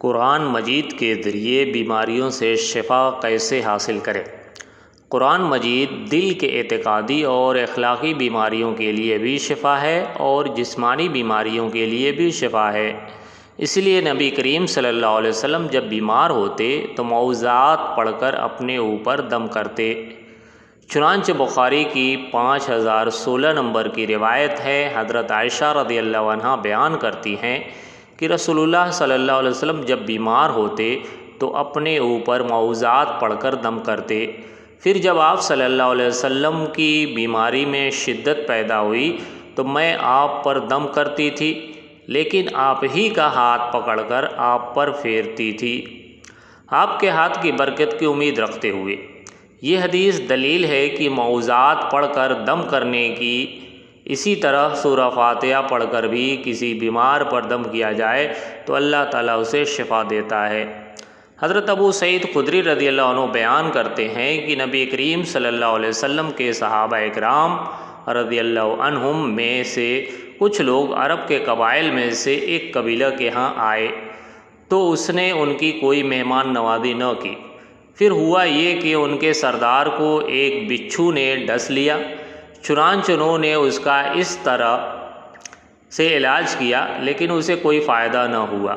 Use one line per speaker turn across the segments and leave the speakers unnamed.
قرآن مجید کے ذریعے بیماریوں سے شفا کیسے حاصل کریں؟ قرآن مجید دل کے اعتقادی اور اخلاقی بیماریوں کے لیے بھی شفا ہے اور جسمانی بیماریوں کے لیے بھی شفا ہے۔ اس لیے نبی کریم صلی اللہ علیہ وسلم جب بیمار ہوتے تو معوذات پڑھ کر اپنے اوپر دم کرتے۔ چنانچہ بخاری کی 5016 نمبر کی روایت ہے، حضرت عائشہ رضی اللہ عنہ بیان کرتی ہیں کہ رسول اللہ صلی اللہ علیہ وسلم جب بیمار ہوتے تو اپنے اوپر معوذات پڑھ کر دم کرتے۔ پھر جب آپ صلی اللہ علیہ وسلم کی بیماری میں شدت پیدا ہوئی تو میں آپ پر دم کرتی تھی، لیکن آپ ہی کا ہاتھ پکڑ کر آپ پر پھیرتی تھی، آپ کے ہاتھ کی برکت کی امید رکھتے ہوئے۔ یہ حدیث دلیل ہے کہ معوذات پڑھ کر دم کرنے کی، اسی طرح سورہ فاتحہ پڑھ کر بھی کسی بیمار پر دم کیا جائے تو اللہ تعالیٰ اسے شفا دیتا ہے۔ حضرت ابو سعید خدری رضی اللہ عنہ بیان کرتے ہیں کہ نبی کریم صلی اللہ علیہ وسلم کے صحابہ اکرام رضی اللہ عنہم میں سے کچھ لوگ عرب کے قبائل میں سے ایک قبیلہ کے ہاں آئے تو اس نے ان کی کوئی مہمان نوازی نہ کی۔ پھر ہوا یہ کہ ان کے سردار کو ایک بچھو نے ڈس لیا، چنانچہ انہوں نے اس کا اس طرح سے علاج کیا لیکن اسے کوئی فائدہ نہ ہوا۔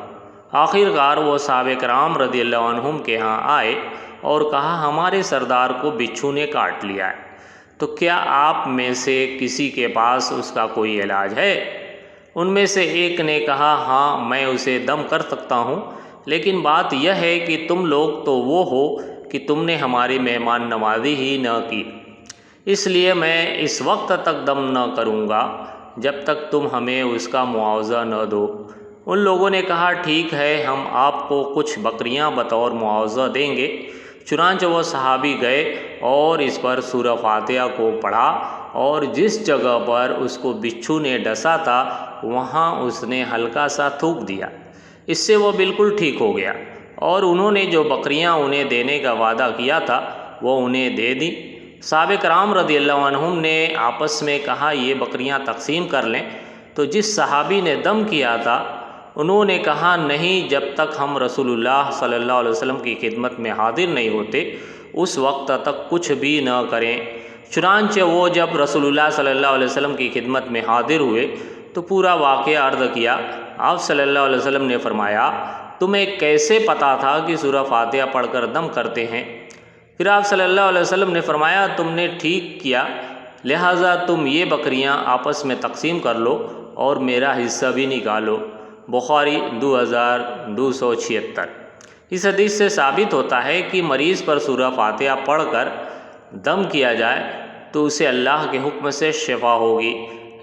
آخر کار وہ صحابہ کرام رضی اللہ عنہم کے ہاں آئے اور کہا، ہمارے سردار کو بچھو نے کاٹ لیا ہے، تو کیا آپ میں سے کسی کے پاس اس کا کوئی علاج ہے؟ ان میں سے ایک نے کہا، ہاں میں اسے دم کر سکتا ہوں، لیکن بات یہ ہے کہ تم لوگ تو وہ ہو کہ تم نے ہماری مہمان نوازی ہی نہ کی، اس لیے میں اس وقت تک دم نہ کروں گا جب تک تم ہمیں اس کا معاوضہ نہ دو۔ ان لوگوں نے کہا، ٹھیک ہے، ہم آپ کو کچھ بکریاں بطور معاوضہ دیں گے۔ چنانچہ وہ صحابی گئے اور اس پر سورہ فاتحہ کو پڑھا اور جس جگہ پر اس کو بچھو نے ڈسا تھا وہاں اس نے ہلکا سا تھوک دیا، اس سے وہ بالکل ٹھیک ہو گیا، اور انہوں نے جو بکریاں انہیں دینے کا وعدہ کیا تھا وہ انہیں دے دیں۔ صحابہ کرام رضی اللہ عنہم نے آپس میں کہا، یہ بکریاں تقسیم کر لیں۔ تو جس صحابی نے دم کیا تھا انہوں نے کہا، نہیں، جب تک ہم رسول اللہ صلی اللہ علیہ وسلم کی خدمت میں حاضر نہیں ہوتے اس وقت تک کچھ بھی نہ کریں۔ چنانچہ وہ جب رسول اللہ صلی اللہ علیہ وسلم کی خدمت میں حاضر ہوئے تو پورا واقعہ عرض کیا۔ آپ صلی اللہ علیہ وسلم نے فرمایا، تمہیں کیسے پتہ تھا کہ سورہ فاتحہ پڑھ کر دم کرتے ہیں؟ پھر آپ صلی اللہ علیہ وسلم نے فرمایا، تم نے ٹھیک کیا، لہٰذا تم یہ بکریاں آپس میں تقسیم کر لو اور میرا حصہ بھی نکالو۔ بخاری 2276۔ اس حدیث سے ثابت ہوتا ہے کہ مریض پر سورہ فاتحہ پڑھ کر دم کیا جائے تو اسے اللہ کے حکم سے شفا ہوگی،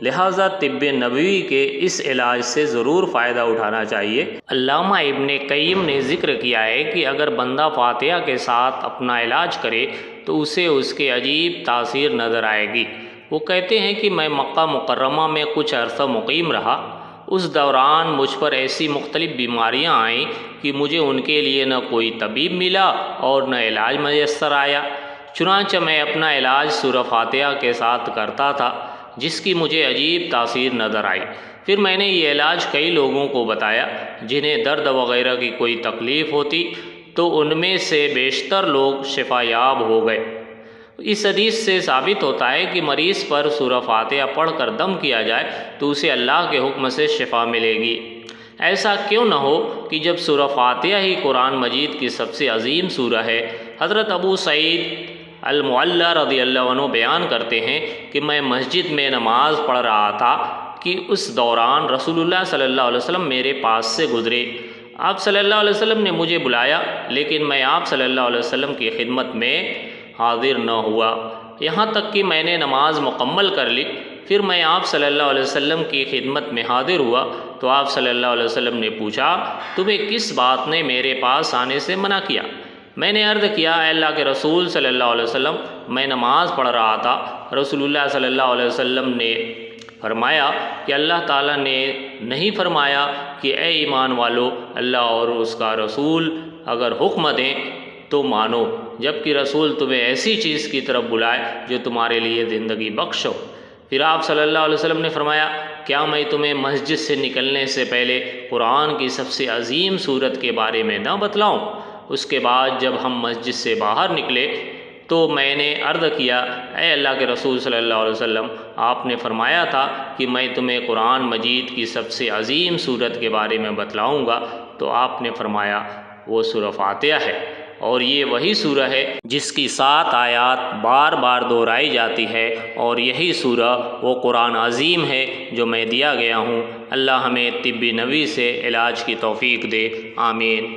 لہٰذا طب نبوی کے اس علاج سے ضرور فائدہ اٹھانا چاہیے۔ علامہ ابن قیم نے ذکر کیا ہے کہ اگر بندہ فاتحہ کے ساتھ اپنا علاج کرے تو اسے اس کے عجیب تاثیر نظر آئے گی۔ وہ کہتے ہیں کہ میں مکہ مکرمہ میں کچھ عرصہ مقیم رہا، اس دوران مجھ پر ایسی مختلف بیماریاں آئیں کہ مجھے ان کے لیے نہ کوئی طبیب ملا اور نہ علاج میسر آیا۔ چنانچہ میں اپنا علاج سورہ فاتحہ کے ساتھ کرتا تھا، جس کی مجھے عجیب تاثیر نظر آئی۔ پھر میں نے یہ علاج کئی لوگوں کو بتایا جنہیں درد وغیرہ کی کوئی تکلیف ہوتی تو ان میں سے بیشتر لوگ شفا یاب ہو گئے۔ اس حدیث سے ثابت ہوتا ہے کہ مریض پر سورہ فاتحہ پڑھ کر دم کیا جائے تو اسے اللہ کے حکم سے شفا ملے گی۔ ایسا کیوں نہ ہو کہ جب سورہ فاتحہ ہی قرآن مجید کی سب سے عظیم سورہ ہے۔ حضرت ابو سعید المعلی رضی اللہ عنہ بیان کرتے ہیں کہ میں مسجد میں نماز پڑھ رہا تھا کہ اس دوران رسول اللہ صلی اللہ علیہ وسلم میرے پاس سے گزرے۔ آپ صلی اللہ علیہ وسلم نے مجھے بلایا لیکن میں آپ صلی اللہ علیہ وسلم کی خدمت میں حاضر نہ ہوا، یہاں تک کہ میں نے نماز مکمل کر لی۔ پھر میں آپ صلی اللہ علیہ وسلم کی خدمت میں حاضر ہوا تو آپ صلی اللہ علیہ وسلم نے پوچھا، تمہیں کس بات نے میرے پاس آنے سے منع کیا؟ میں نے عرض کیا، اے اللہ کے رسول صلی اللہ علیہ وسلم، میں نماز پڑھ رہا تھا۔ رسول اللہ صلی اللہ علیہ وسلم نے فرمایا کہ اللہ تعالیٰ نے نہیں فرمایا کہ اے ایمان والو، اللہ اور اس کا رسول اگر حکم دیں تو مانو، جبکہ رسول تمہیں ایسی چیز کی طرف بلائے جو تمہارے لیے زندگی بخش ہو۔ پھر آپ صلی اللہ علیہ وسلم نے فرمایا، کیا میں تمہیں مسجد سے نکلنے سے پہلے قرآن کی سب سے عظیم سورت کے بارے میں نہ بتلاؤں؟ اس کے بعد جب ہم مسجد سے باہر نکلے تو میں نے عرض کیا، اے اللہ کے رسول صلی اللہ علیہ وسلم، آپ نے فرمایا تھا کہ میں تمہیں قرآن مجید کی سب سے عظیم سورت کے بارے میں بتلاؤں گا، تو آپ نے فرمایا وہ سورہ فاتحہ ہے، اور یہ وہی سورہ ہے جس کی 7 آیات بار بار دہرائی جاتی ہے، اور یہی سورہ وہ قرآن عظیم ہے جو میں دیا گیا ہوں۔ اللہ ہمیں طب نبوی سے علاج کی توفیق دے، آمین۔